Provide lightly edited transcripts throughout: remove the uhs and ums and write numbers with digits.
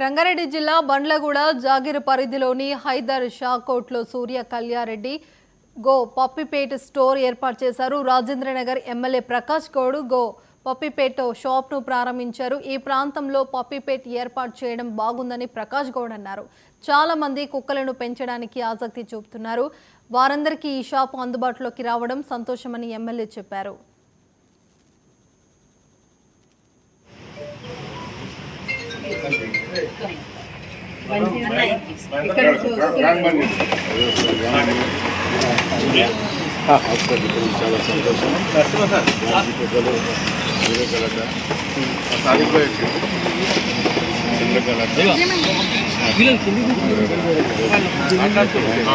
రంగారెడ్డి జిల్లా బండ్లగూడ జాగిర్ పరిధిలోని హైదర్ షా కోట్లో సూర్య కళ్యారెడ్డి గో పప్పిపేట స్టోర్ ఏర్పాటు చేశారు. రాజేంద్రనగర్ ఎమ్మెల్యే ప్రకాష్ గౌడ్ గో పప్పిపేట షాప్ను ప్రారంభించారు. ఈ ప్రాంతంలో పప్పిపేట ఏర్పాటు చేయడం బాగుందని ప్రకాష్ గౌడ్ అన్నారు. చాలా మంది కుక్కలను పెంచడానికి ఆసక్తి చూపుతున్నారు. వారందరికీ ఈ షాపు అందుబాటులోకి రావడం సంతోషమని ఎమ్మెల్యే చెప్పారు. చాలా సంతోషం.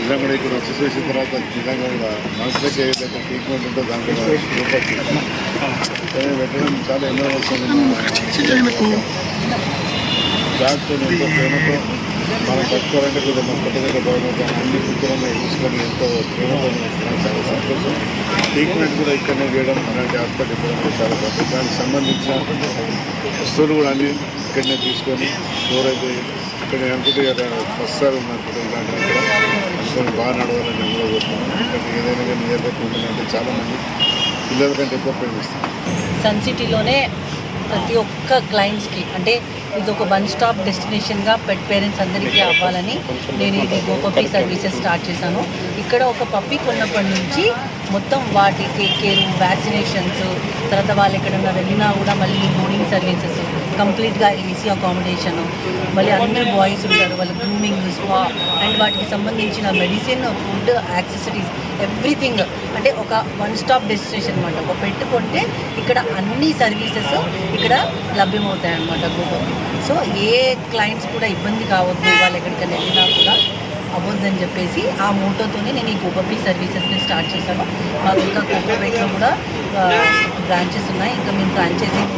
నిజంగా ఇక్కడ వచ్చి చూసిన తర్వాత నిజంగా కూడా మనసులోకి ఏదైతే ట్రీట్మెంట్ ఉంటుందో దాంట్లో పెట్టడం చాలా ఎన్నో జాగ్రత్త ఎంతో ప్రేమతో మనం పట్టుకోవాలంటే కూడా మన కొత్తగా భయమవుతాం. అన్ని కుక్కలను చూసుకొని ఎంతో ప్రేమతో చాలా సంతోషం. ట్రీట్మెంట్ కూడా ఇక్కడనే చేయడం అలాంటి హాస్పిటల్ ఇవ్వడం చాలా సంతోషం. దానికి సంబంధించిన వస్తువులు కూడా అన్ని ఇక్కడనే తీసుకొని ఎవరైతే ఇక్కడ అనుకుంటే వస్తారు అనుకుంటే ఇలాంటివి కూడా అనుకొని బాగా నడవాలని నేను కూడా కోరుతున్నాను. ఇక్కడ ఏదైనా కానీ నియర్గా ఉండాలంటే చాలామంది పిల్లల కంటే ఎక్కువ ప్రేమిస్తారు. సన్ సిటీలోనే ప్రతి ఒక్క క్లయింట్స్కి అంటే ఇది ఒక వన్ స్టాప్ డెస్టినేషన్గా పెట్ పేరెంట్స్ అందరికీ అవ్వాలని నేను ఇది గోపప్పి సర్వీసెస్ స్టార్ట్ చేశాను. ఇక్కడ ఒక పప్పి కొన్నప్పటి నుంచి మొత్తం వాటి టేక్ కేర్, వ్యాక్సినేషన్స్, తర్వాత వాళ్ళు ఎక్కడన్నా వెళ్ళినా కూడా మళ్ళీ బోర్డింగ్ సర్వీసెస్, కంప్లీట్గా ఏసీ అకామిడేషను, మళ్ళీ అందరూ బాయ్స్ ఉంటారు, వాళ్ళ గ్రూమింగ్, స్పా అండ్ వాటికి సంబంధించిన మెడిసిన్, ఫుడ్, యాక్సెసరీస్, ఎవ్రీథింగ్. అంటే ఒక వన్ స్టాప్ డెస్టినేషన్ అనమాట. ఒక పెట్టుకుంటే ఇక్కడ అన్ని సర్వీసెస్ ఇక్కడ లభ్యమవుతాయి అన్నమాట గోపప్పి. సో ఏ క్లయింట్స్ కూడా ఇబ్బంది కావద్దు, వాళ్ళు ఎక్కడికైనా వెళ్ళినా కూడా అవ్వద్దని చెప్పేసి ఆ మోటోతోనే నేను ఈ గోపప్పి సర్వీసెస్ని స్టార్ట్ చేశాను. మాకు ఇంకా కోకోపేటలో కూడా బ్రాంచెస్ ఉన్నాయి. ఇంకా మేము ఫ్రాంచైజింగ్